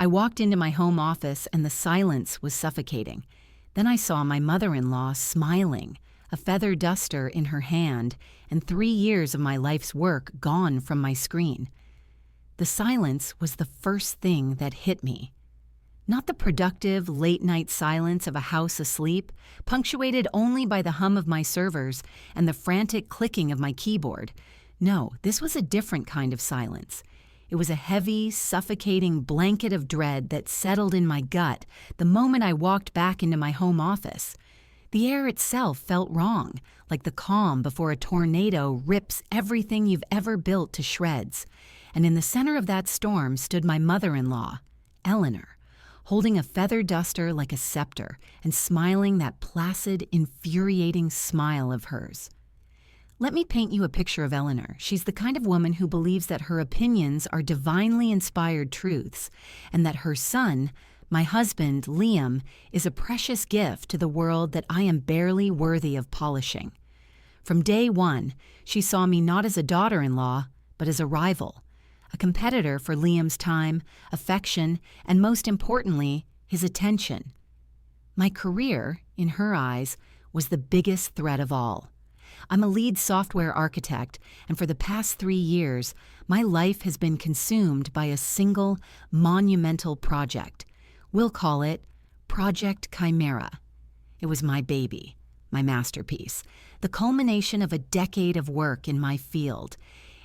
I walked into my home office and the silence was suffocating. Then I saw my mother-in-law smiling, a feather duster in her hand, and 3 years of my life's work gone from my screen. The silence was the first thing that hit me. Not the productive, late-night silence of a house asleep, punctuated only by the hum of my servers and the frantic clicking of my keyboard. No, this was a different kind of silence. It was a heavy, suffocating blanket of dread that settled in my gut the moment I walked back into my home office. The air itself felt wrong, like the calm before a tornado rips everything you've ever built to shreds. And in the center of that storm stood my mother-in-law, Eleanor, holding a feather duster like a scepter and smiling that placid, infuriating smile of hers. Let me paint you a picture of Eleanor. She's the kind of woman who believes that her opinions are divinely inspired truths and that her son, my husband, Liam, is a precious gift to the world that I am barely worthy of polishing. From day one, she saw me not as a daughter-in-law, but as a rival, a competitor for Liam's time, affection, and most importantly, his attention. My career, in her eyes, was the biggest threat of all. I'm a lead software architect, and for the past 3 years, my life has been consumed by a single, monumental project. We'll call it Project Chimera. It was my baby, my masterpiece, the culmination of a decade of work in my field.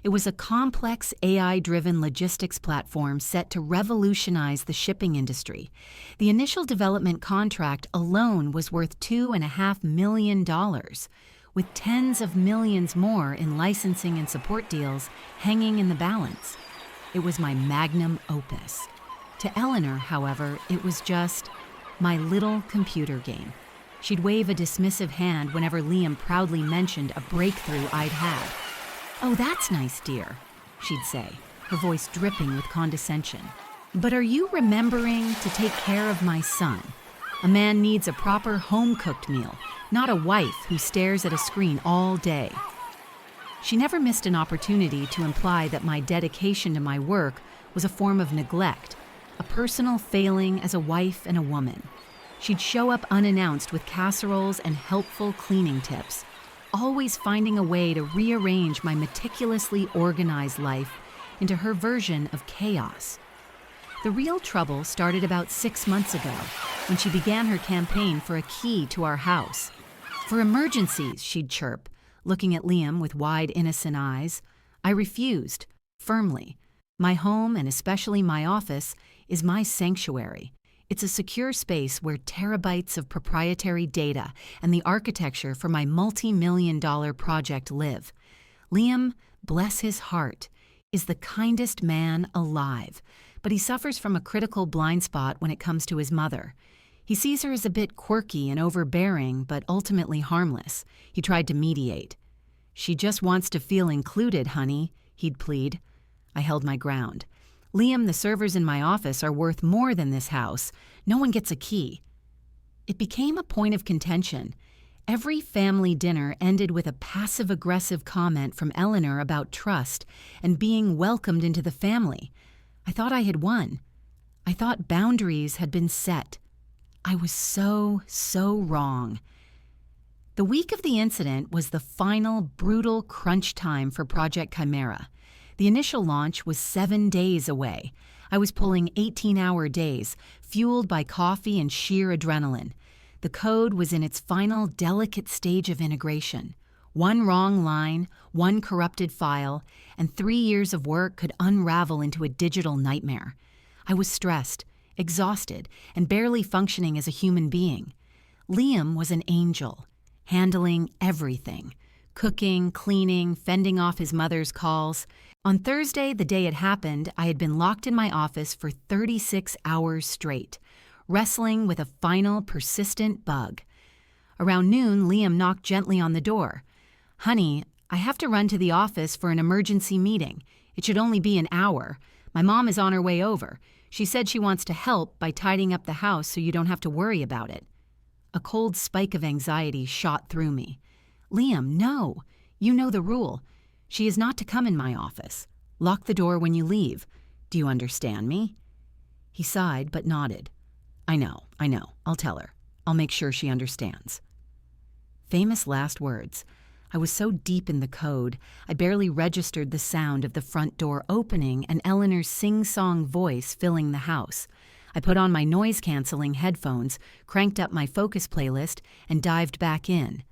It was a complex AI-driven logistics platform set to revolutionize the shipping industry. The initial development contract alone was worth $2.5 million, with tens of millions more in licensing and support deals hanging in the balance. It was my magnum opus. To Eleanor, however, it was just my little computer game. She'd wave a dismissive hand whenever Liam proudly mentioned a breakthrough I'd had. "Oh, that's nice, dear," she'd say, her voice dripping with condescension. "But are you remembering to take care of my son? A man needs a proper home-cooked meal, not a wife who stares at a screen all day." She never missed an opportunity to imply that my dedication to my work was a form of neglect, a personal failing as a wife and a woman. She'd show up unannounced with casseroles and helpful cleaning tips, always finding a way to rearrange my meticulously organized life into her version of chaos. The real trouble started about 6 months ago, when she began her campaign for a key to our house. "For emergencies," she'd chirp, looking at Liam with wide, innocent eyes. I refused, firmly. My home, and especially my office, is my sanctuary. It's a secure space where terabytes of proprietary data and the architecture for my multi-million-dollar project live. Liam, bless his heart, is the kindest man alive, but he suffers from a critical blind spot when it comes to his mother. He sees her as a bit quirky and overbearing, but ultimately harmless. He tried to mediate. "She just wants to feel included, honey," he'd plead. I held my ground. "Liam, the servers in my office are worth more than this house. No one gets a key." It became a point of contention. Every family dinner ended with a passive-aggressive comment from Eleanor about trust and being welcomed into the family. I thought I had won. I thought boundaries had been set. I was so wrong. The week of the incident was the final, brutal crunch time for Project Chimera. The initial launch was 7 days away. I was pulling 18-hour days, fueled by coffee and sheer adrenaline. The code was in its final delicate stage of integration. One wrong line, one corrupted file, and 3 years of work could unravel into a digital nightmare. I was stressed, exhausted, and barely functioning as a human being. Liam was an angel, handling everything: cooking, cleaning, fending off his mother's calls. On Thursday, the day it happened, I had been locked in my office for 36 hours straight, wrestling with a final, persistent bug. Around noon, Liam knocked gently on the door. "Honey, I have to run to the office for an emergency meeting. It should only be an hour. My mom is on her way over. She said she wants to help by tidying up the house so you don't have to worry about it." A cold spike of anxiety shot through me. "Liam, no. You know the rule. She is not to come in my office. Lock the door when you leave. Do you understand me?" He sighed but nodded. I know. I'll tell her. I'll make sure she understands. Famous last words. I was so deep in the code, I barely registered the sound of the front door opening and Eleanor's sing-song voice filling the house. I put on my noise-canceling headphones, cranked up my Focus playlist, and dived back in.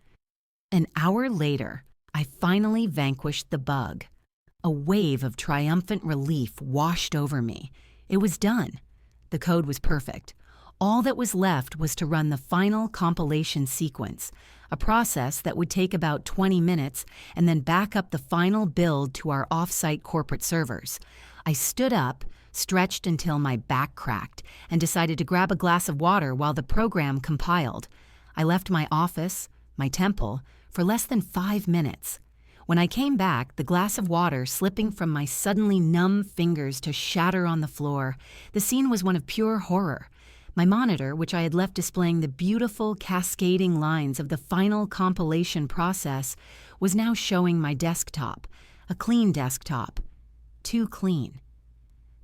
An hour later, I finally vanquished the bug. A wave of triumphant relief washed over me. It was done. The code was perfect. All that was left was to run the final compilation sequence, a process that would take about 20 minutes, and then back up the final build to our off-site corporate servers. I stood up, stretched until my back cracked, and decided to grab a glass of water while the program compiled. I left my office, my temple, for less than 5 minutes. When I came back, the glass of water slipping from my suddenly numb fingers to shatter on the floor, the scene was one of pure horror. My monitor, which I had left displaying the beautiful cascading lines of the final compilation process, was now showing my desktop, a clean desktop. Too clean.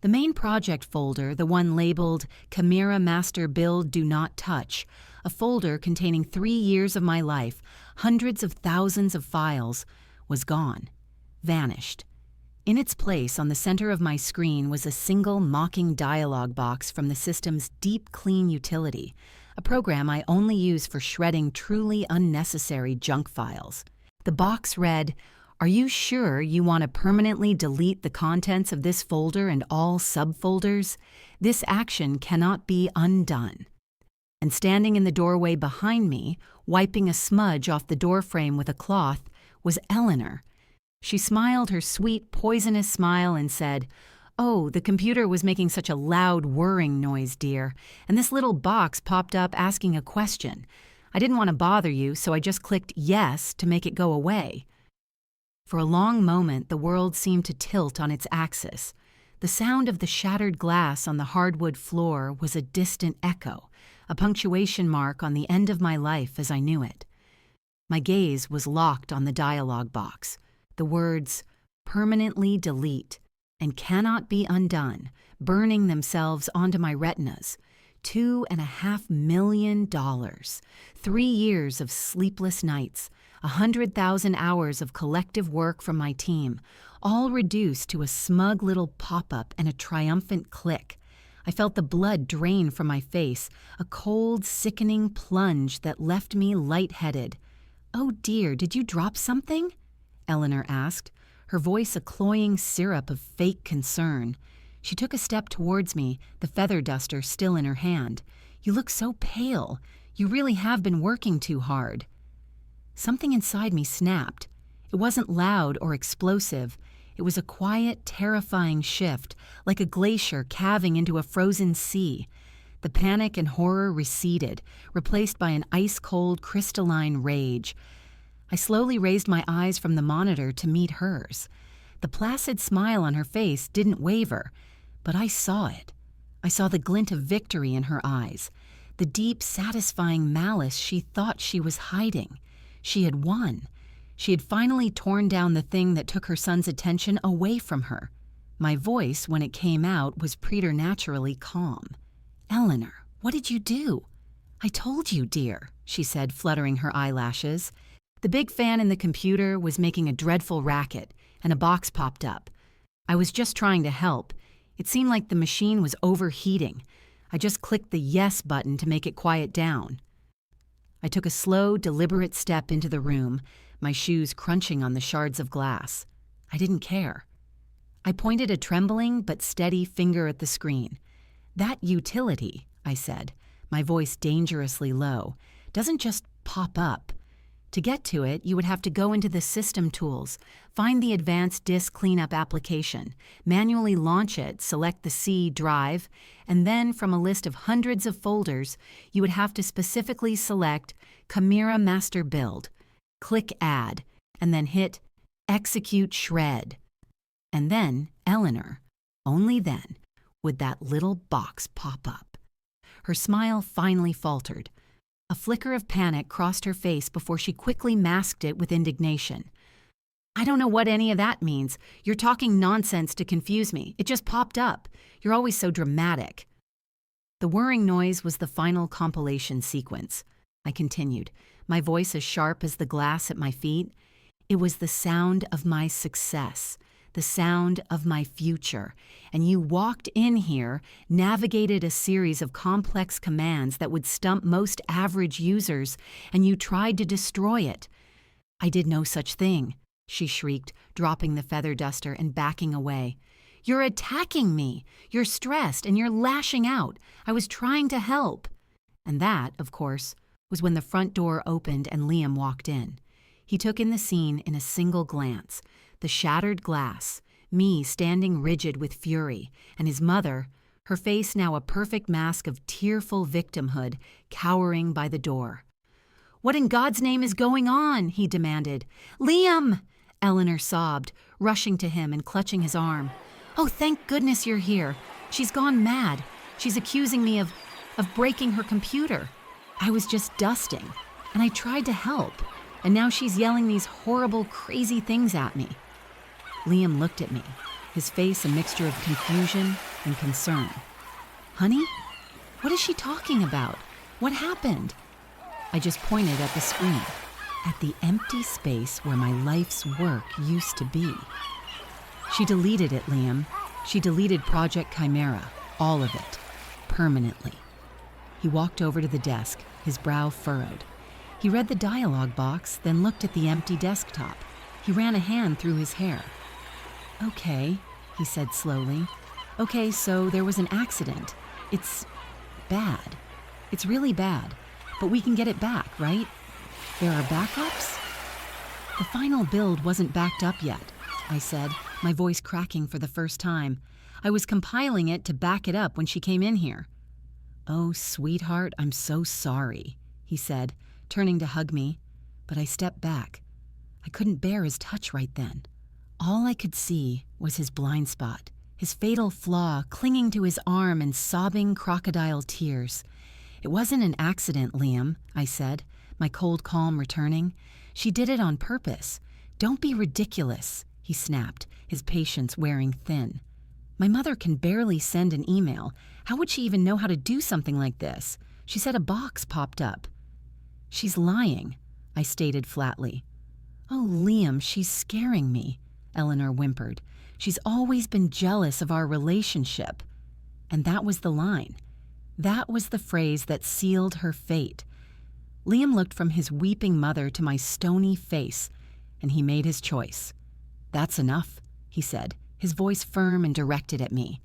The main project folder, the one labeled Chimera Master Build Do Not Touch, a folder containing 3 years of my life, hundreds of thousands of files, was gone, vanished. In its place, on the center of my screen, was a single mocking dialog box from the system's Deep Clean utility, a program I only use for shredding truly unnecessary junk files. The box read, "Are you sure you want to permanently delete the contents of this folder and all subfolders? This action cannot be undone." And standing in the doorway behind me, wiping a smudge off the doorframe with a cloth, was Eleanor. She smiled her sweet, poisonous smile and said, "Oh, the computer was making such a loud whirring noise, dear, and this little box popped up asking a question. I didn't want to bother you, so I just clicked yes to make it go away." For a long moment, the world seemed to tilt on its axis. The sound of the shattered glass on the hardwood floor was a distant echo, a punctuation mark on the end of my life as I knew it. My gaze was locked on the dialog box. The words, "permanently delete" and "cannot be undone," burning themselves onto my retinas. $2.5 million, 3 years of sleepless nights, 100,000 hours of collective work from my team, all reduced to a smug little pop-up and a triumphant click. I felt the blood drain from my face, a cold, sickening plunge that left me lightheaded. "Oh dear, did you drop something?" Eleanor asked, her voice a cloying syrup of fake concern. She took a step towards me, the feather duster still in her hand. "You look so pale. You really have been working too hard." Something inside me snapped. It wasn't loud or explosive. It was a quiet, terrifying shift, like a glacier calving into a frozen sea. The panic and horror receded, replaced by an ice-cold, crystalline rage. I slowly raised my eyes from the monitor to meet hers. The placid smile on her face didn't waver, but I saw it. I saw the glint of victory in her eyes, the deep, satisfying malice she thought she was hiding. She had won. She had finally torn down the thing that took her son's attention away from her. My voice, when it came out, was preternaturally calm. "Eleanor, what did you do?" "I told you, dear," she said, fluttering her eyelashes. The big fan in the computer was making a dreadful racket, and a box popped up. I was just trying to help. It seemed like the machine was overheating. I just clicked the yes button to make it quiet down. I took a slow, deliberate step into the room, my shoes crunching on the shards of glass. I didn't care. I pointed a trembling but steady finger at the screen. "That utility," I said, my voice dangerously low, "doesn't just pop up. To get to it, you would have to go into the System Tools, find the Advanced Disk Cleanup application, manually launch it, select the C drive, and then from a list of hundreds of folders, you would have to specifically select Chimera Master Build, click Add, and then hit Execute Shred. And then, Eleanor, only then, would that little box pop up." Her smile finally faltered. A flicker of panic crossed her face before she quickly masked it with indignation. "I don't know what any of that means. You're talking nonsense to confuse me. It just popped up. You're always so dramatic." The whirring noise was the final compilation sequence. I continued, my voice as sharp as the glass at my feet. It was the sound of my success, the sound of my future. And you walked in here, navigated a series of complex commands that would stump most average users, and you tried to destroy it. I did no such thing, she shrieked, dropping the feather duster and backing away. You're attacking me. You're stressed and you're lashing out. I was trying to help. And that, of course, was when the front door opened and Liam walked in. He took in the scene in a single glance. The shattered glass, me standing rigid with fury, and his mother, her face now a perfect mask of tearful victimhood, cowering by the door. What in God's name is going on? He demanded. Liam! Eleanor sobbed, rushing to him and clutching his arm. Oh, thank goodness you're here. She's gone mad. She's accusing me of breaking her computer. I was just dusting, and I tried to help, and now she's yelling these horrible, crazy things at me. Liam looked at me, his face a mixture of confusion and concern. Honey? What is she talking about? What happened? I just pointed at the screen, at the empty space where my life's work used to be. She deleted it, Liam. She deleted Project Chimera, all of it, permanently. He walked over to the desk, his brow furrowed. He read the dialogue box, then looked at the empty desktop. He ran a hand through his hair. Okay, he said slowly. Okay, so there was an accident. It's bad. It's really bad. But we can get it back, right? There are backups? The final build wasn't backed up yet, I said, my voice cracking for the first time. I was compiling it to back it up when she came in here. Oh, sweetheart, I'm so sorry, he said, turning to hug me. But I stepped back. I couldn't bear his touch right then. All I could see was his blind spot, his fatal flaw clinging to his arm and sobbing crocodile tears. It wasn't an accident, Liam, I said, my cold calm returning. She did it on purpose. Don't be ridiculous, he snapped, his patience wearing thin. My mother can barely send an email. How would she even know how to do something like this? She said a box popped up. She's lying, I stated flatly. Oh, Liam, she's scaring me, Eleanor whimpered. She's always been jealous of our relationship. And that was the line. That was the phrase that sealed her fate. Liam looked from his weeping mother to my stony face, and he made his choice. That's enough, he said, his voice firm and directed at me.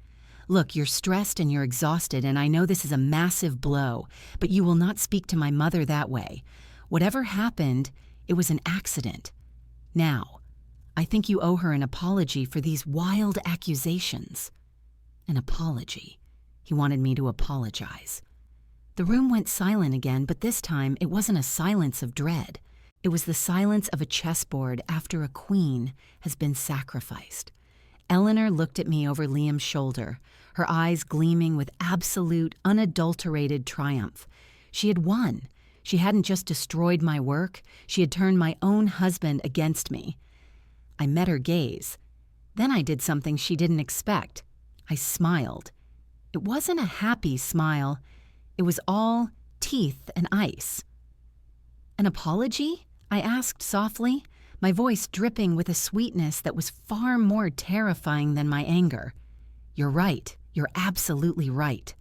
Look, you're stressed and you're exhausted, and I know this is a massive blow, but you will not speak to my mother that way. Whatever happened, it was an accident. Now, I think you owe her an apology for these wild accusations. An apology. He wanted me to apologize. The room went silent again, but this time it wasn't a silence of dread. It was the silence of a chessboard after a queen has been sacrificed. Eleanor looked at me over Liam's shoulder, her eyes gleaming with absolute, unadulterated triumph. She had won. She hadn't just destroyed my work, she had turned my own husband against me. I met her gaze. Then I did something she didn't expect. I smiled. It wasn't a happy smile. It was all teeth and ice. An apology? I asked softly, my voice dripping with a sweetness that was far more terrifying than my anger. You're right. You're absolutely right.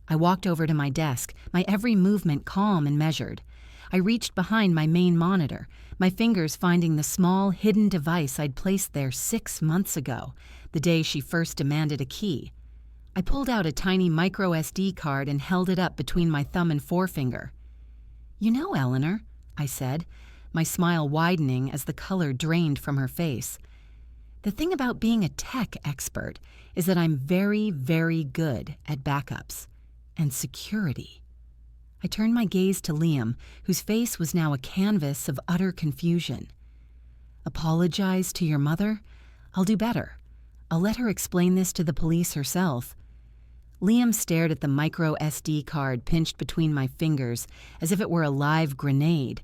I walked over to my desk, my every movement calm and measured. I reached behind my main monitor, my fingers finding the small, hidden device I'd placed there 6 months ago, the day she first demanded a key. I pulled out a tiny micro SD card and held it up between my thumb and forefinger. You know, Eleanor, I said, my smile widening as the color drained from her face. The thing about being a tech expert is that I'm very, very good at backups and security. I turned my gaze to Liam, whose face was now a canvas of utter confusion. Apologize to your mother? I'll do better. I'll let her explain this to the police herself. Liam stared at the micro SD card pinched between my fingers as if it were a live grenade.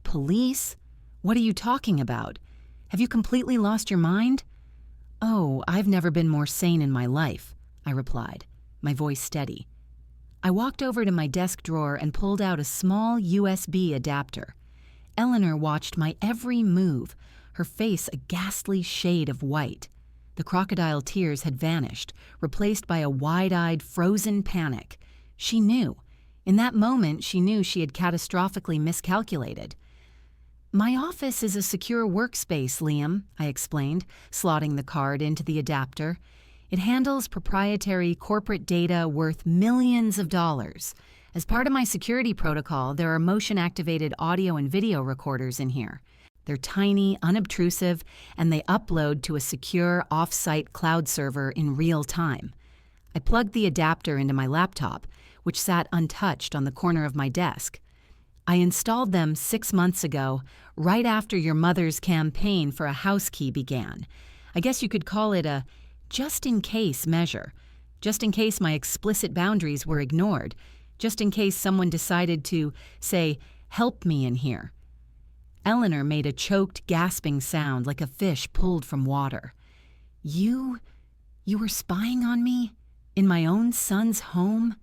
Police? What are you talking about? Have you completely lost your mind? Oh, I've never been more sane in my life, I replied, my voice steady. I walked over to my desk drawer and pulled out a small USB adapter. Eleanor watched my every move, her face a ghastly shade of white. The crocodile tears had vanished, replaced by a wide-eyed, frozen panic. She knew. In that moment, she knew she had catastrophically miscalculated. "My office is a secure workspace, Liam," I explained, slotting the card into the adapter. "It handles proprietary corporate data worth millions of dollars. As part of my security protocol, there are motion-activated audio and video recorders in here. They're tiny, unobtrusive, and they upload to a secure off-site cloud server in real time." I plugged the adapter into my laptop, which sat untouched on the corner of my desk. "I installed them 6 months ago, right after your mother's campaign for a house key began. I guess you could call it a just-in-case measure, just in case my explicit boundaries were ignored, just in case someone decided to, say, help me in here." Eleanor made a choked, gasping sound like a fish pulled from water. You were spying on me? In my own son's home?"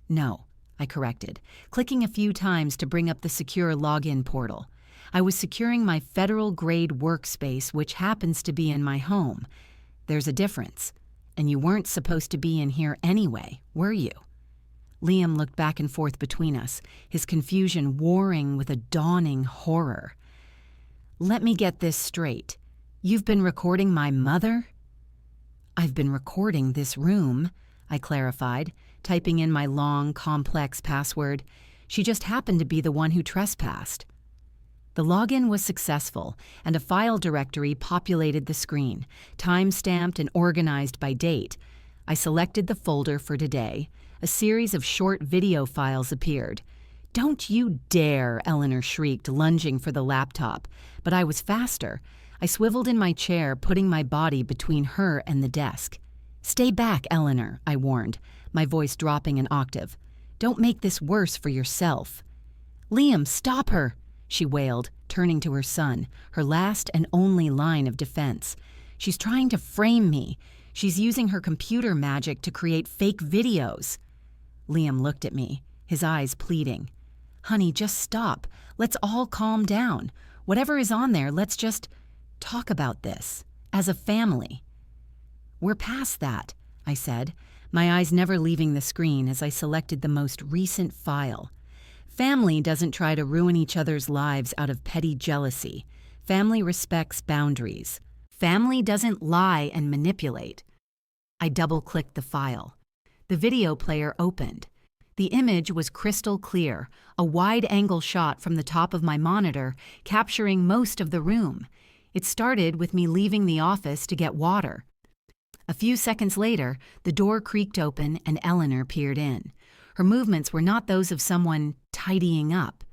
"No," I corrected, clicking a few times to bring up the secure login portal. "I was securing my federal-grade workspace, which happens to be in my home. There's a difference. And you weren't supposed to be in here anyway, were you?" Liam looked back and forth between us, his confusion warring with a dawning horror. "Let me get this straight. You've been recording my mother?" "I've been recording this room," I clarified, typing in my long, complex password. She just happened to be the one who trespassed. The login was successful, and a file directory populated the screen, time-stamped and organized by date. I selected the folder for today. A series of short video files appeared. "Don't you dare!" Eleanor shrieked, lunging for the laptop. But I was faster. I swiveled in my chair, putting my body between her and the desk. "Stay back, Eleanor," I warned, my voice dropping an octave. "Don't make this worse for yourself." "Liam, stop her!" she wailed, turning to her son, her last and only line of defense. "She's trying to frame me. She's using her computer magic to create fake videos." Liam looked at me, his eyes pleading. "Honey, just stop. Let's all calm down. Whatever is on there, let's just talk about this, as a family." "We're past that," I said, my eyes never leaving the screen as I selected the most recent file. Family doesn't try to ruin each other's lives out of petty jealousy. Family respects boundaries. Family doesn't lie and manipulate. I double-clicked the file. The video player opened. The image was crystal clear, a wide-angle shot from the top of my monitor, capturing most of the room. It started with me leaving the office to get water. A few seconds later, the door creaked open and Eleanor peered in. Her movements were not those of someone tidying up.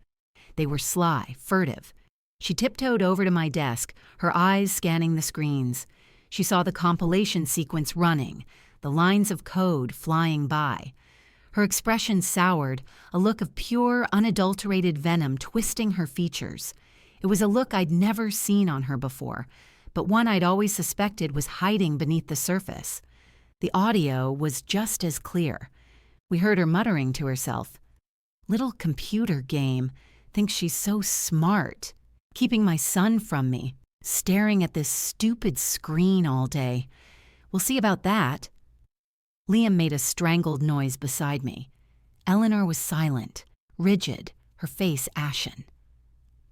They were sly, furtive. She tiptoed over to my desk, her eyes scanning the screens. She saw the compilation sequence running, the lines of code flying by. Her expression soured, a look of pure, unadulterated venom twisting her features. It was a look I'd never seen on her before, but one I'd always suspected was hiding beneath the surface. The audio was just as clear. We heard her muttering to herself, "Little computer game, thinks she's so smart, keeping my son from me, staring at this stupid screen all day. We'll see about that." Liam made a strangled noise beside me. Eleanor was silent, rigid, her face ashen.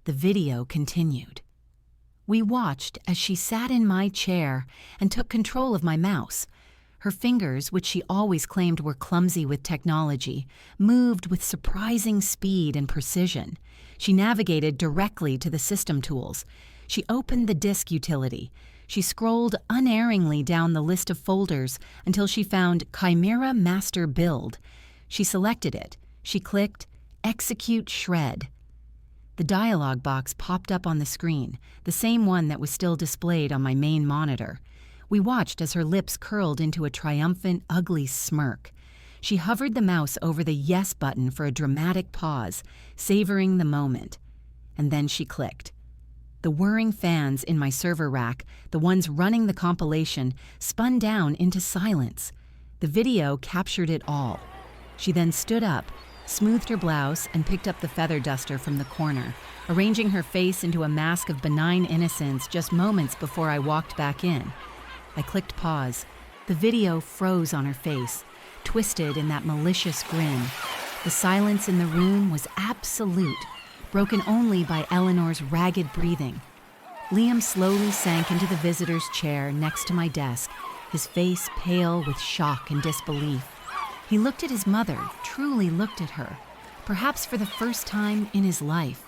The video continued. We watched as she sat in my chair and took control of my mouse. Her fingers, which she always claimed were clumsy with technology, moved with surprising speed and precision. She navigated directly to the system tools. She opened the disk utility. She scrolled unerringly down the list of folders until she found Chimera Master Build. She selected it. She clicked Execute Shred. The dialog box popped up on the screen, the same one that was still displayed on my main monitor. We watched as her lips curled into a triumphant, ugly smirk. She hovered the mouse over the Yes button for a dramatic pause, savoring the moment. And then she clicked. The whirring fans in my server rack, the ones running the compilation, spun down into silence. The video captured it all. She then stood up, smoothed her blouse, and picked up the feather duster from the corner, arranging her face into a mask of benign innocence just moments before I walked back in. I clicked pause. The video froze on her face, twisted in that malicious grin. The silence in the room was absolute, broken only by Eleanor's ragged breathing. Liam slowly sank into the visitor's chair next to my desk, his face pale with shock and disbelief. He looked at his mother, truly looked at her, perhaps for the first time in his life.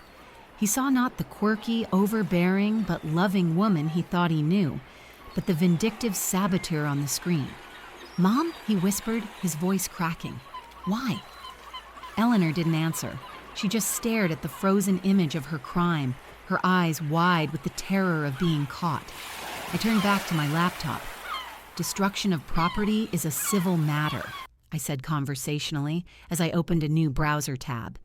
He saw not the quirky, overbearing, but loving woman he thought he knew, but the vindictive saboteur on the screen. "Mom?" he whispered, his voice cracking. "Why?" Eleanor didn't answer. She just stared at the frozen image of her crime, her eyes wide with the terror of being caught. I turned back to my laptop. "Destruction of property is a civil matter," I said conversationally as I opened a new browser tab.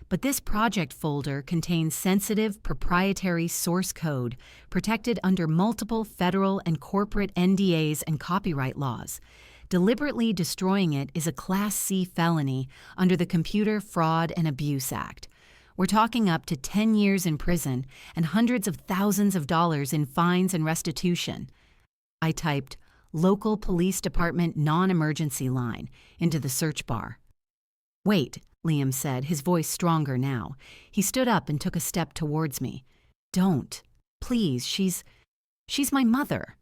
But this project folder contains sensitive, proprietary source code protected under multiple federal and corporate NDAs and copyright laws. Deliberately destroying it is a Class C felony under the Computer Fraud and Abuse Act. We're talking up to 10 years in prison and hundreds of thousands of dollars in fines and restitution. I typed, "Local Police Department Non-Emergency Line," into the search bar. "Wait," Liam said, his voice stronger now. He stood up and took a step towards me. "Don't. Please, she's my mother.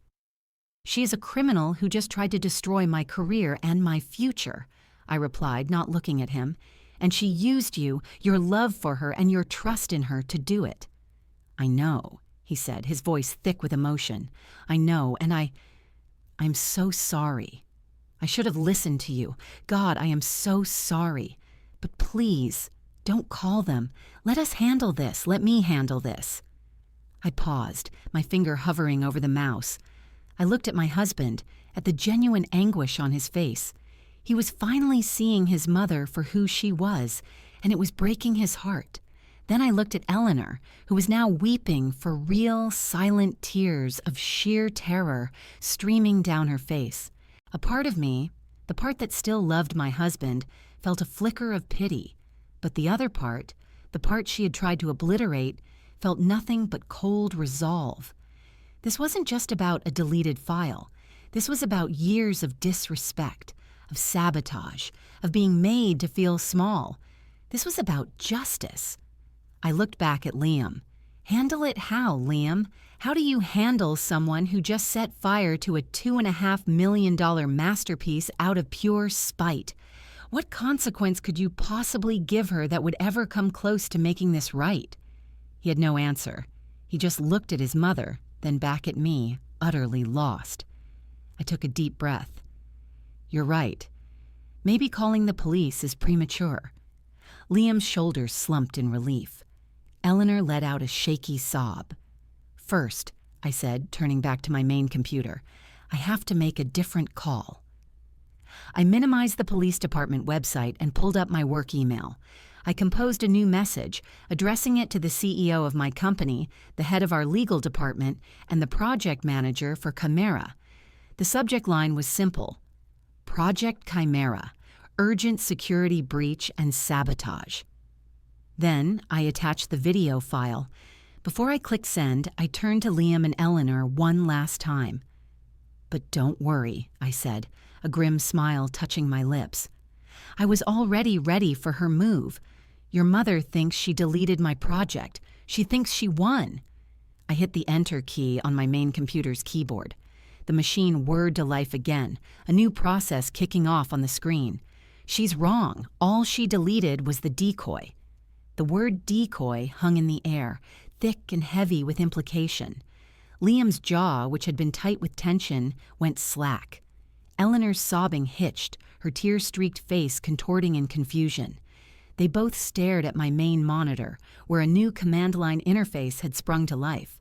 She is a criminal who just tried to destroy my career and my future," I replied, not looking at him. "And she used you, your love for her, and your trust in her to do it." "I know," he said, his voice thick with emotion. "I know, and I'm so sorry. I should have listened to you. God, I am so sorry. But please, don't call them. Let us handle this. Let me handle this." I paused, my finger hovering over the mouse. I looked at my husband, at the genuine anguish on his face. He was finally seeing his mother for who she was, and it was breaking his heart. Then I looked at Eleanor, who was now weeping for real, silent tears of sheer terror streaming down her face. A part of me, the part that still loved my husband, felt a flicker of pity, but the other part, the part she had tried to obliterate, felt nothing but cold resolve. This wasn't just about a deleted file. This was about years of disrespect, of sabotage, of being made to feel small. This was about justice. I looked back at Liam. Handle it how, Liam? How do you handle someone who just set fire to a $2.5 million masterpiece out of pure spite? What consequence could you possibly give her that would ever come close to making this right? He had no answer. He just looked at his mother, then back at me, utterly lost. I took a deep breath. "You're right. Maybe calling the police is premature." Liam's shoulders slumped in relief. Eleanor let out a shaky sob. "First," I said, turning back to my main computer, "I have to make a different call." I minimized the police department website and pulled up my work email. I composed a new message, addressing it to the CEO of my company, the head of our legal department, and the project manager for Chimera. The subject line was simple: Project Chimera, urgent security breach and sabotage. Then I attached the video file. Before I clicked send, I turned to Liam and Eleanor one last time. "But don't worry," I said, a grim smile touching my lips. I was already ready for her move. "Your mother thinks she deleted my project. She thinks she won." I hit the enter key on my main computer's keyboard. The machine whirred to life again, a new process kicking off on the screen. "She's wrong. All she deleted was the decoy." The word decoy hung in the air, thick and heavy with implication. Liam's jaw, which had been tight with tension, went slack. Eleanor's sobbing hitched, her tear-streaked face contorting in confusion. They both stared at my main monitor, where a new command line interface had sprung to life.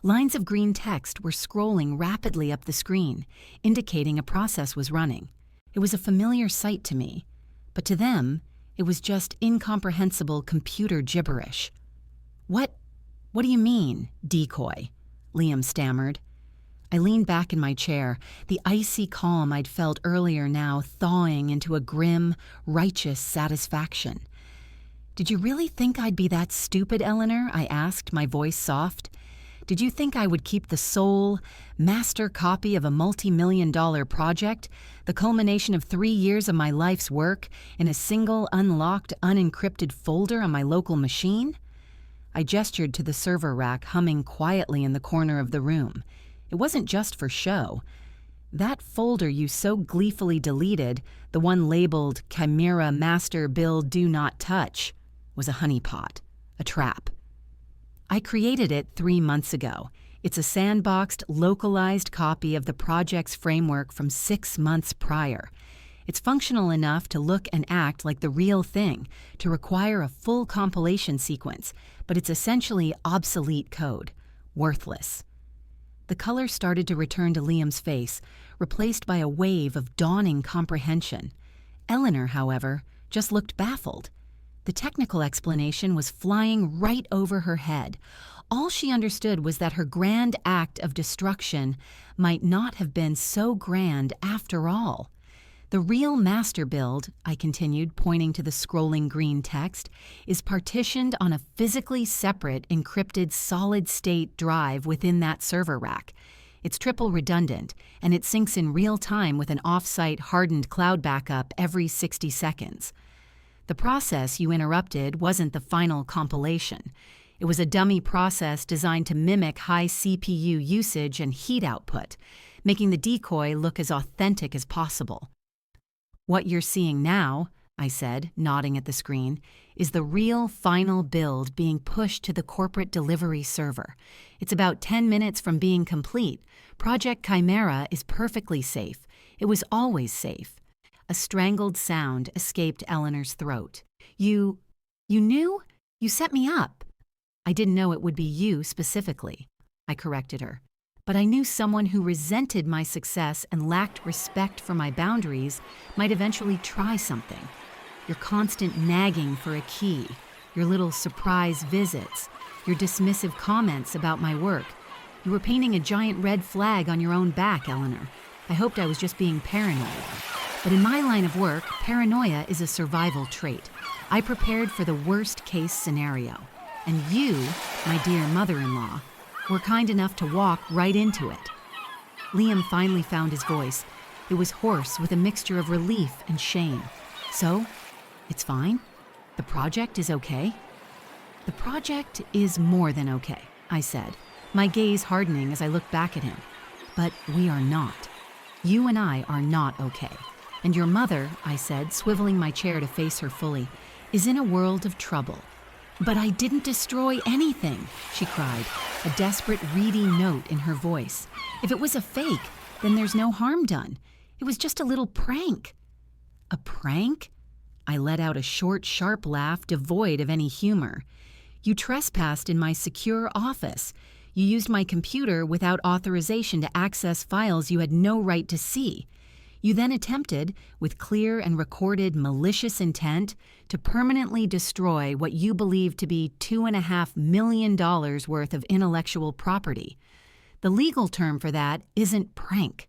Lines of green text were scrolling rapidly up the screen, indicating a process was running. It was a familiar sight to me, but to them, it was just incomprehensible computer gibberish. What do you mean, decoy?" Liam stammered. I leaned back in my chair, the icy calm I'd felt earlier now thawing into a grim, righteous satisfaction. "Did you really think I'd be that stupid, Eleanor?" I asked, my voice soft. "Did you think I would keep the sole, master copy of a multi-million-dollar project, the culmination of 3 years of my life's work, in a single, unlocked, unencrypted folder on my local machine?" I gestured to the server rack humming quietly in the corner of the room. It wasn't just for show. That folder you so gleefully deleted, the one labeled Chimera Master Build Do Not Touch, was a honeypot, a trap. I created it 3 months ago. It's a sandboxed, localized copy of the project's framework from 6 months prior. It's functional enough to look and act like the real thing, to require a full compilation sequence, but it's essentially obsolete code, worthless. The color started to return to Liam's face, replaced by a wave of dawning comprehension. Eleanor, however, just looked baffled. The technical explanation was flying right over her head. All she understood was that her grand act of destruction might not have been so grand after all. "The real master build," I continued, pointing to the scrolling green text, "is partitioned on a physically separate encrypted solid-state drive within that server rack. It's triple redundant, and it syncs in real time with an off-site hardened cloud backup every 60 seconds. The process you interrupted wasn't the final compilation. It was a dummy process designed to mimic high CPU usage and heat output, making the decoy look as authentic as possible. What you're seeing now," I said, nodding at the screen, "is the real final build being pushed to the corporate delivery server. It's about 10 minutes from being complete. Project Chimera is perfectly safe. It was always safe." A strangled sound escaped Eleanor's throat. You knew? You set me up." "I didn't know it would be you specifically," I corrected her. "But I knew someone who resented my success and lacked respect for my boundaries might eventually try something. Your constant nagging for a key, your little surprise visits, your dismissive comments about my work. You were painting a giant red flag on your own back, Eleanor. I hoped I was just being paranoid. But in my line of work, paranoia is a survival trait. I prepared for the worst-case scenario. And you, my dear mother-in-law, were kind enough to walk right into it." Liam finally found his voice. It was hoarse with a mixture of relief and shame. "So, it's fine? The project is okay?" "The project is more than okay," I said, my gaze hardening as I looked back at him. "But we are not. You and I are not okay. And your mother," I said, swiveling my chair to face her fully, "is in a world of trouble." "But I didn't destroy anything," she cried, a desperate, reedy note in her voice. "If it was a fake, then there's no harm done. It was just a little prank." "A prank?" I let out a short, sharp laugh devoid of any humor. "You trespassed in my secure office. You used my computer without authorization to access files you had no right to see. You then attempted, with clear and recorded malicious intent, to permanently destroy what you believed to be $2.5 million worth of intellectual property. The legal term for that isn't prank,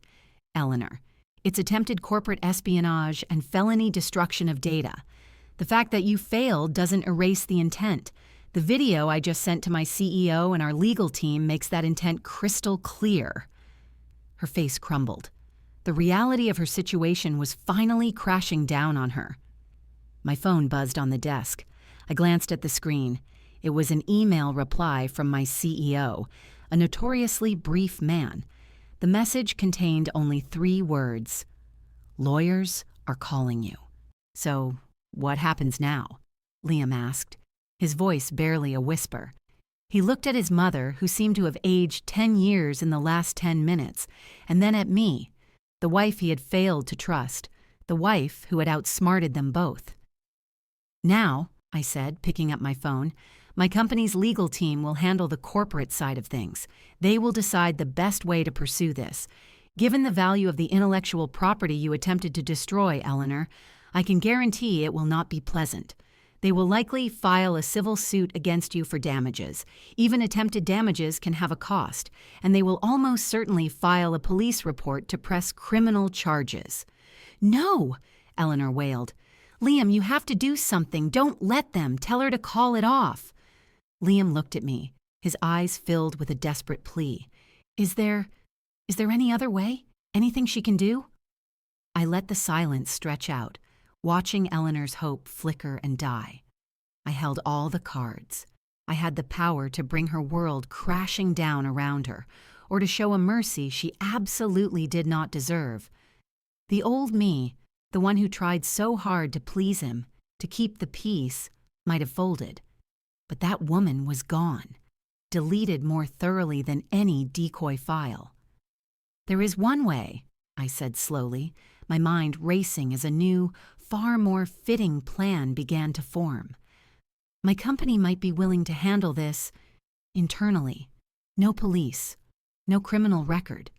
Eleanor. It's attempted corporate espionage and felony destruction of data. The fact that you failed doesn't erase the intent. The video I just sent to my CEO and our legal team makes that intent crystal clear." Her face crumbled. The reality of her situation was finally crashing down on her. My phone buzzed on the desk. I glanced at the screen. It was an email reply from my CEO, a notoriously brief man. The message contained only 3 words. "Lawyers are calling you." "So, what happens now?" Liam asked, his voice barely a whisper. He looked at his mother, who seemed to have aged 10 years in the last 10 minutes, and then at me, the wife he had failed to trust, the wife who had outsmarted them both. "Now," I said, picking up my phone, "my company's legal team will handle the corporate side of things. They will decide the best way to pursue this. Given the value of the intellectual property you attempted to destroy, Eleanor, I can guarantee it will not be pleasant. They will likely file a civil suit against you for damages. Even attempted damages can have a cost, and they will almost certainly file a police report to press criminal charges." "No!" Eleanor wailed. "Liam, you have to do something. Don't let them. Tell her to call it off." Liam looked at me, his eyes filled with a desperate plea. Is there any other way? Anything she can do?" I let the silence stretch out, watching Eleanor's hope flicker and die. I held all the cards. I had the power to bring her world crashing down around her, or to show a mercy she absolutely did not deserve. The old me, the one who tried so hard to please him, to keep the peace, might have folded. But that woman was gone, deleted more thoroughly than any decoy file. "There is one way," I said slowly, my mind racing as a new, far more fitting plan began to form. "My company might be willing to handle this internally. No police, no criminal record."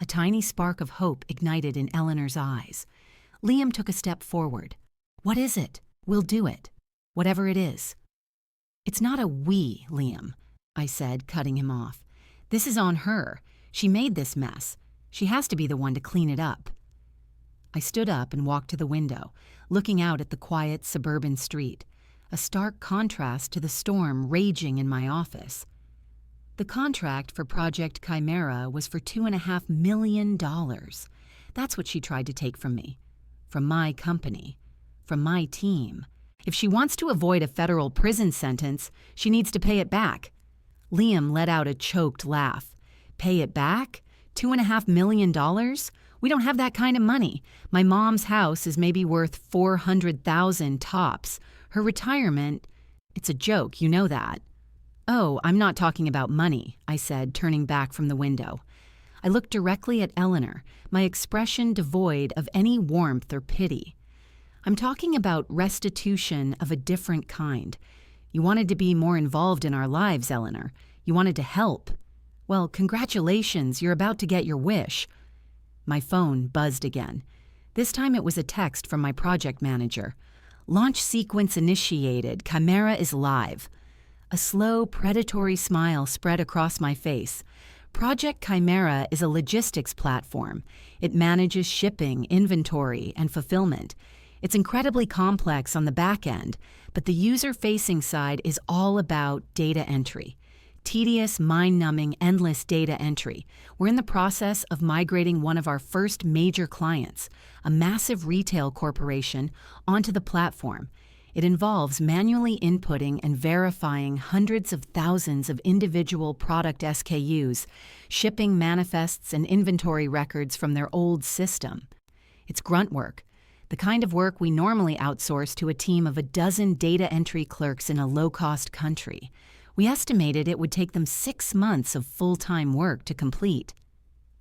A tiny spark of hope ignited in Eleanor's eyes. Liam took a step forward. "What is it? We'll do it. Whatever it is." "It's not a we, Liam," I said, cutting him off. "This is on her. She made this mess. She has to be the one to clean it up." I stood up and walked to the window, looking out at the quiet suburban street, a stark contrast to the storm raging in my office. The contract for Project Chimera was for $2.5 million. That's what she tried to take from me. From my company. From my team. If she wants to avoid a federal prison sentence, she needs to pay it back. Liam let out a choked laugh. "Pay it back? $2.5 million? We don't have that kind of money. My mom's house is maybe worth $400,000 tops. Her retirement, it's a joke, you know that." "Oh, I'm not talking about money," I said, turning back from the window. I looked directly at Eleanor, my expression devoid of any warmth or pity. "I'm talking about restitution of a different kind. You wanted to be more involved in our lives, Eleanor. You wanted to help. Well, congratulations, you're about to get your wish." My phone buzzed again. This time it was a text from my project manager. "Launch sequence initiated. Chimera is live." A slow, predatory smile spread across my face. Project Chimera is a logistics platform. It manages shipping, inventory, and fulfillment. It's incredibly complex on the back end, but the user-facing side is all about data entry. Tedious, mind-numbing, endless data entry. We're in the process of migrating one of our first major clients, a massive retail corporation, onto the platform. It involves manually inputting and verifying hundreds of thousands of individual product SKUs, shipping manifests and inventory records from their old system. It's grunt work, the kind of work we normally outsource to a team of a dozen data entry clerks in a low-cost country. We estimated it would take them 6 months of full-time work to complete.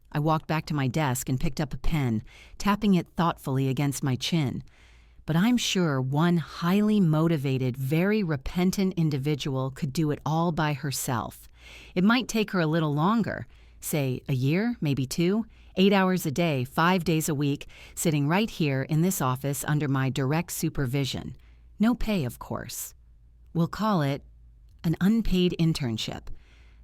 I walked back to my desk and picked up a pen, tapping it thoughtfully against my chin. But I'm sure one highly motivated, very repentant individual could do it all by herself. It might take her a little longer, say a year, maybe 2, 8 hours a day, 5 days a week, sitting right here in this office under my direct supervision. No pay, of course. We'll call it an unpaid internship.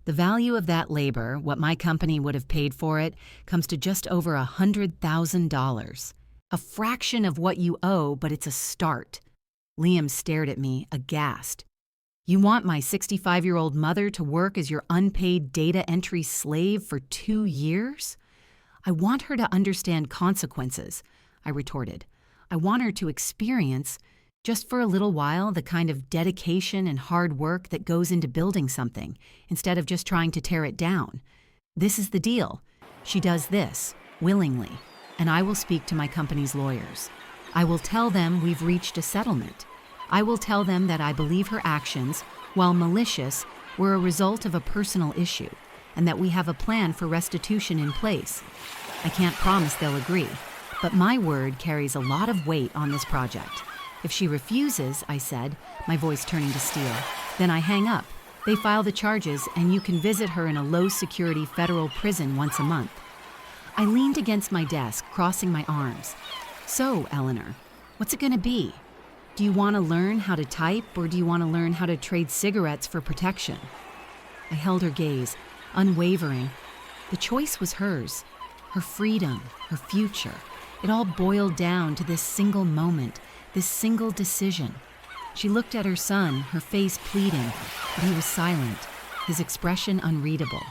The value of that labor, what my company would have paid for it, comes to just over $100,000. A fraction of what you owe, but it's a start. Liam stared at me, aghast. "You want my 65-year-old mother to work as your unpaid data entry slave for 2 years? I want her to understand consequences," I retorted. "I want her to experience, just for a little while, the kind of dedication and hard work that goes into building something, instead of just trying to tear it down. This is the deal. She does this, willingly, and I will speak to my company's lawyers. I will tell them we've reached a settlement. I will tell them that I believe her actions, while malicious, were a result of a personal issue, and that we have a plan for restitution in place. I can't promise they'll agree, but my word carries a lot of weight on this project. If she refuses," I said, my voice turning to steel, "then I hang up. They file the charges, and you can visit her in a low-security federal prison once a month." I leaned against my desk, crossing my arms. "So, Eleanor, what's it going to be? Do Do you want to learn how to type, or do you want to learn how to trade cigarettes for protection? I held her gaze, unwavering. The choice was hers. Her freedom, her future. It all boiled down to this single moment, this single decision. She looked at her son, her face pleading, but he was silent, his expression unreadable.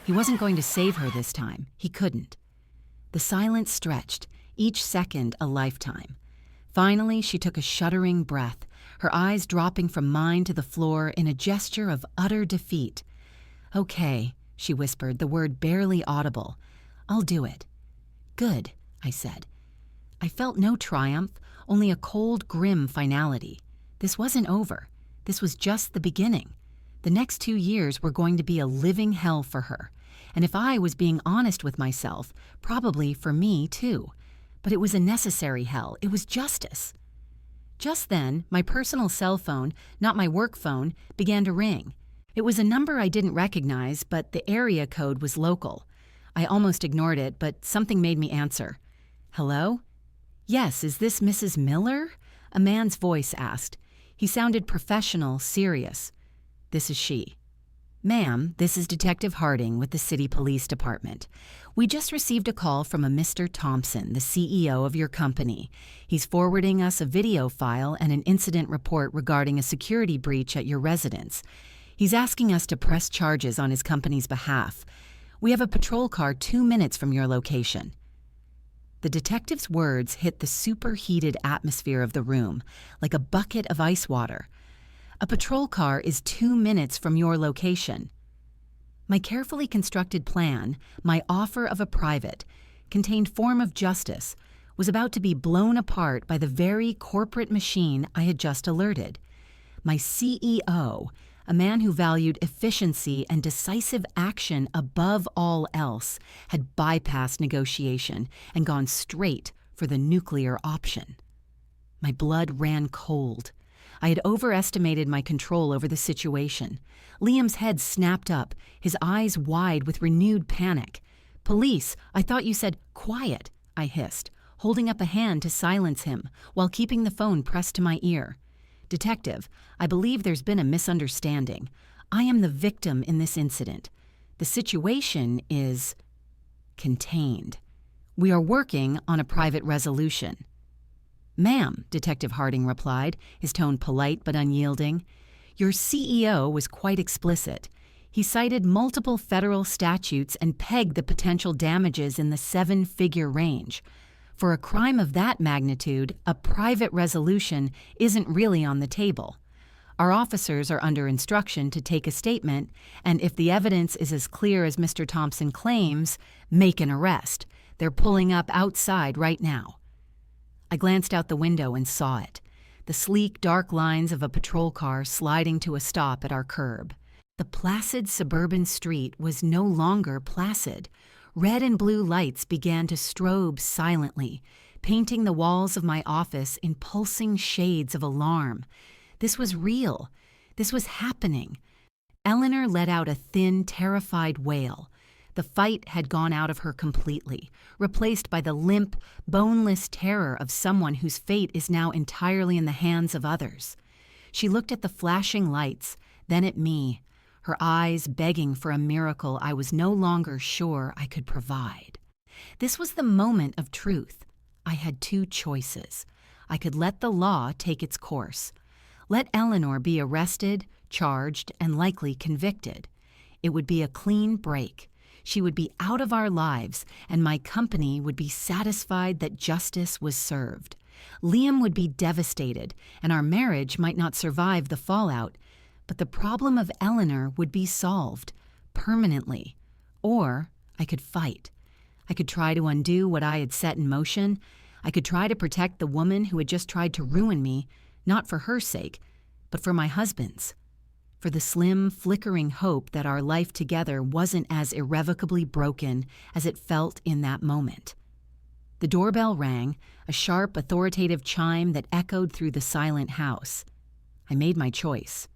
He wasn't going to save her this time. He couldn't. The silence stretched, each second a lifetime. Finally, she took a shuddering breath, her eyes dropping from mine to the floor in a gesture of utter defeat. "Okay," she whispered, the word barely audible. "I'll do it." "Good," I said. I felt no triumph, only a cold, grim finality. This wasn't over. This was just the beginning. The next 2 years were going to be a living hell for her. And if I was being honest with myself, probably for me too. But it was a necessary hell. It was justice. Just then, my personal cell phone, not my work phone, began to ring. It was a number I didn't recognize, but the area code was local. I almost ignored it, but something made me answer. "Hello?" "Yes, is this Mrs. Miller?" A man's voice asked. He sounded professional, serious. "This is she." "Ma'am, this is Detective Harding with the City Police Department. We just received a call from a Mr. Thompson, the CEO of your company. He's forwarding us a video file and an incident report regarding a security breach at your residence. He's asking us to press charges on his company's behalf. We have a patrol car 2 minutes from your location." The detective's words hit the superheated atmosphere of the room, like a bucket of ice water. "A patrol car is 2 minutes from your location." My carefully constructed plan, my offer of a private, contained form of justice, was about to be blown apart by the very corporate machine I had just alerted. My CEO, a man who valued efficiency and decisive action above all else, had bypassed negotiation and gone straight for the nuclear option. My blood ran cold. I had overestimated my control over the situation. Liam's head snapped up, his eyes wide with renewed panic. "Police, I thought you said quiet," I hissed, holding up a hand to silence him while keeping the phone pressed to my ear. "Detective, I believe there's been a misunderstanding. I am the victim in this incident. The situation is contained. We are working on a private resolution." "Ma'am," Detective Harding replied, his tone polite but unyielding, "your CEO was quite explicit. He cited multiple federal statutes and pegged the potential damages in the 7-figure range. For a crime of that magnitude, a private resolution isn't really on the table. Our officers are under instruction to take a statement, and if the evidence is as clear as Mr. Thompson claims, make an arrest. They're pulling up outside right now." I glanced out the window and saw it, the sleek, dark lines of a patrol car sliding to a stop at our curb. The placid suburban street was no longer placid. Red and blue lights began to strobe silently, painting the walls of my office in pulsing shades of alarm. This was real. This was happening. Eleanor let out a thin, terrified wail. The fight had gone out of her completely, replaced by the limp, boneless terror of someone whose fate is now entirely in the hands of others. She looked at the flashing lights, then at me, her eyes begging for a miracle I was no longer sure I could provide. This was the moment of truth. I had 2 choices. I could let the law take its course. Let Eleanor be arrested, charged, and likely convicted. It would be a clean break. She would be out of our lives, and my company would be satisfied that justice was served. Liam would be devastated, and our marriage might not survive the fallout, but the problem of Eleanor would be solved, permanently. Or I could fight. I could try to undo what I had set in motion. I could try to protect the woman who had just tried to ruin me, not for her sake, but for my husband's. For the slim, flickering hope that our life together wasn't as irrevocably broken as it felt in that moment. The doorbell rang, a sharp, authoritative chime that echoed through the silent house. I made my choice.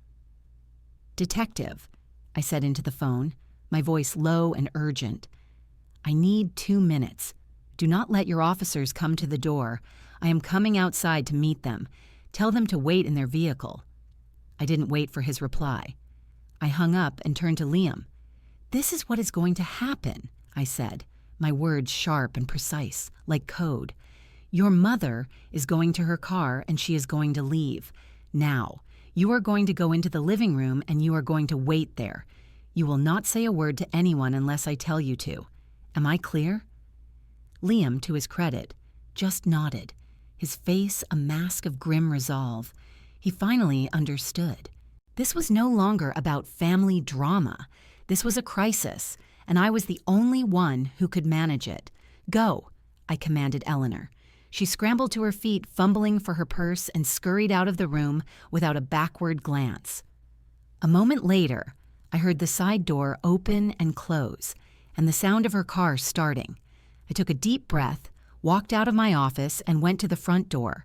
"Detective," I said into the phone, my voice low and urgent. "I need 2 minutes. Do not let your officers come to the door. I am coming outside to meet them. Tell them to wait in their vehicle." I didn't wait for his reply. I hung up and turned to Liam. "This is what is going to happen," I said, my words sharp and precise, like code. "Your mother is going to her car and she is going to leave. Now, you are going to go into the living room and you are going to wait there. You will not say a word to anyone unless I tell you to. Am I clear?" Liam, to his credit, just nodded, his face a mask of grim resolve. He finally understood. This was no longer about family drama. This was a crisis, and I was the only one who could manage it. "Go," I commanded Eleanor. She scrambled to her feet, fumbling for her purse, and scurried out of the room without a backward glance. A moment later, I heard the side door open and close, and the sound of her car starting. I took a deep breath, walked out of my office, and went to the front door.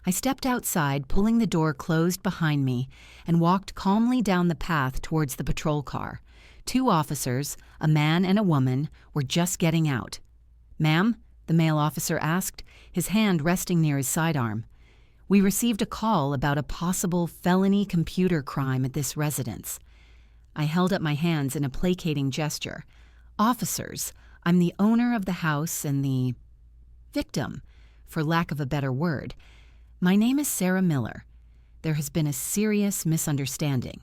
I stepped outside, pulling the door closed behind me, and walked calmly down the path towards the patrol car. 2 officers, a man and a woman, were just getting out. "Ma'am?" the male officer asked, his hand resting near his sidearm. "We received a call about a possible felony computer crime at this residence." I held up my hands in a placating gesture. "Officers, I'm the owner of the house and the victim, for lack of a better word. My name is Sarah Miller. There has been a serious misunderstanding."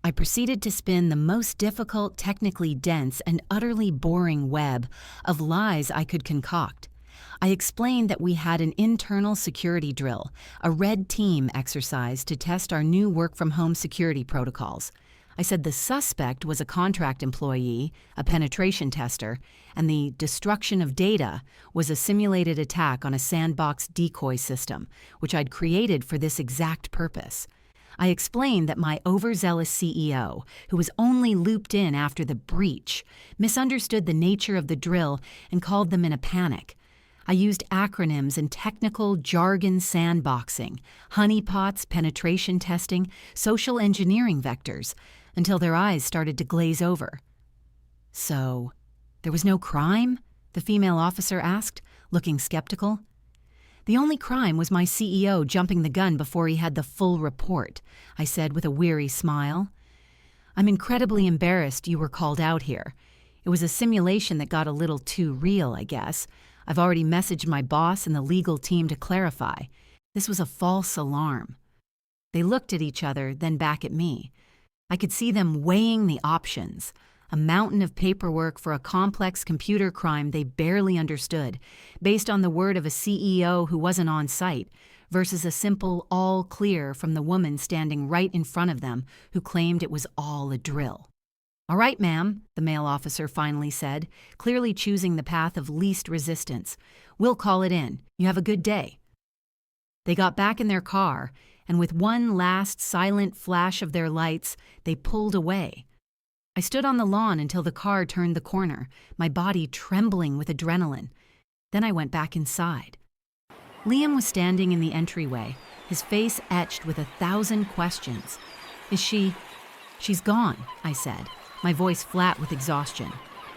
I proceeded to spin the most difficult, technically dense, and utterly boring web of lies I could concoct. I explained that we had an internal security drill, a red team exercise to test our new work-from-home security protocols. I said the suspect was a contract employee, a penetration tester, and the destruction of data was a simulated attack on a sandbox decoy system, which I'd created for this exact purpose. I explained that my overzealous CEO, who was only looped in after the breach, misunderstood the nature of the drill and called them in a panic. I used acronyms and technical jargon sandboxing, honeypots, penetration testing, social engineering vectors, until their eyes started to glaze over. "So, there was no crime?" the female officer asked, looking skeptical. "The only crime was my CEO jumping the gun before he had the full report," I said with a weary smile. "I'm incredibly embarrassed you were called out here. It was a simulation that got a little too real, I guess. I've already messaged my boss and the legal team to clarify. This was a false alarm." They looked at each other, then back at me. I could see them weighing the options. A mountain of paperwork for a complex computer crime they barely understood, based on the word of a CEO who wasn't on site, versus a simple all clear from the woman standing right in front of them who claimed it was all a drill. "All right, ma'am," the male officer finally said, clearly choosing the path of least resistance. "We'll call it in. You have a good day." They got back in their car, and with one last silent flash of their lights, they pulled away. I stood on the lawn until the car turned the corner, my body trembling with adrenaline. Then I went back inside. Liam was standing in the entryway, his face etched with 1,000 questions. She's gone," I said, my voice flat with exhaustion.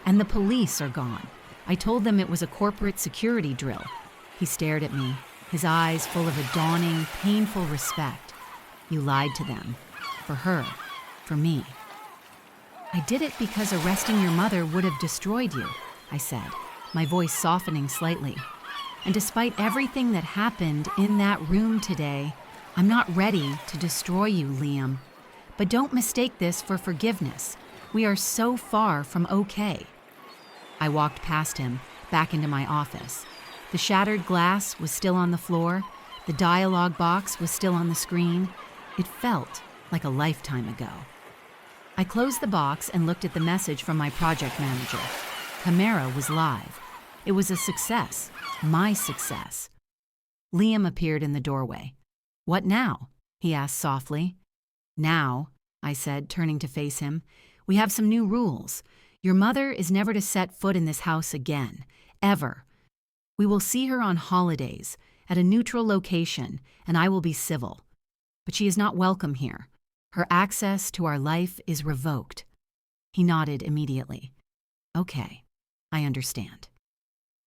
"And the police are gone. I told them it was a corporate security drill." He stared at me, his eyes full of a dawning, painful respect. "You lied to them. For her. For me." "I did it because arresting your mother would have destroyed you," I said, my voice softening slightly. "And despite everything that happened in that room today, I'm not ready to destroy you, Liam. But don't mistake this for forgiveness. We are so far from okay." I walked past him, back into my office. The shattered glass was still on the floor. The dialogue box was still on the screen. It felt like a lifetime ago. I closed the box and looked at the message from my project manager. Chimera was live. It was a success, my success. Liam appeared in the doorway. "What now?" he asked softly. "Now," I said, turning to face him, "we have some new rules. Your mother is never to set foot in this house again, ever. We will see her on holidays, at a neutral location, and I will be civil. But she is not welcome here. Her access to our life is revoked." He nodded immediately. "Okay, I understand."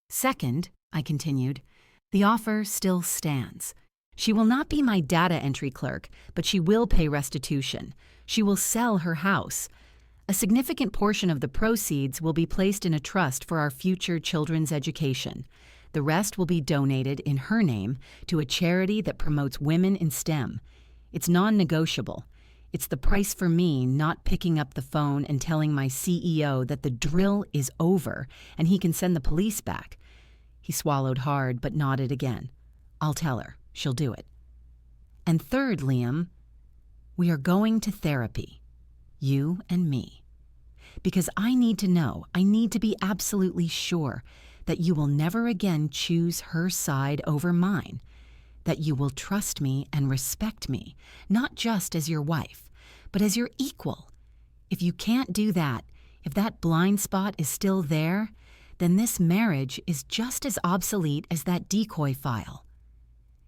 "Second," I continued, "the offer still stands. She will not be my data entry clerk, but she will pay restitution. She will sell her house. A significant portion of the proceeds will be placed in a trust for our future children's education. The rest will be donated in her name to a charity that promotes women in STEM. It's non-negotiable. It's the price for me not picking up the phone and telling my CEO that the drill is over and he can send the police back. He swallowed hard but nodded again. I'll tell her. She'll do it. And third, Liam, we are going to therapy. You and me. Because I need to know, I need to be absolutely sure that you will never again choose her side over mine, that you will trust me and respect me, not just as your wife, but as your equal. If you can't do that, if that blind spot is still there, then this marriage is just as obsolete as that decoy file.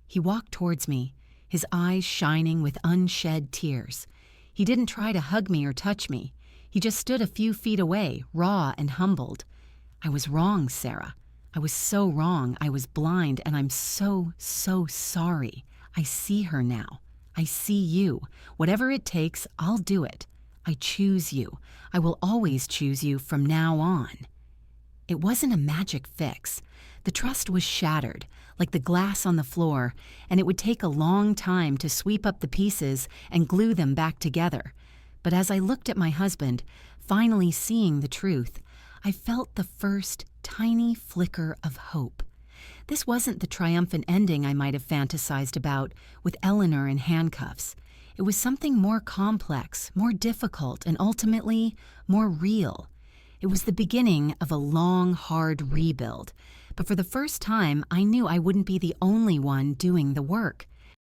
He walked towards me, his eyes shining with unshed tears. He didn't try to hug me or touch me. He just stood a few feet away, raw and humbled. I was wrong, Sarah. I was so wrong. I was blind, and I'm so sorry. I see her now. I see you. Whatever it takes, I'll do it. I choose you. I will always choose you from now on. It wasn't a magic fix. The trust was shattered, like the glass on the floor, and it would take a long time to sweep up the pieces and glue them back together. But as I looked at my husband, finally seeing the truth, I felt the first tiny flicker of hope. This wasn't the triumphant ending I might have fantasized about with Eleanor in handcuffs. It was something more complex, more difficult, and ultimately more real. It was the beginning of a long, hard rebuild. But for the first time, I knew I wouldn't be the only one doing the work.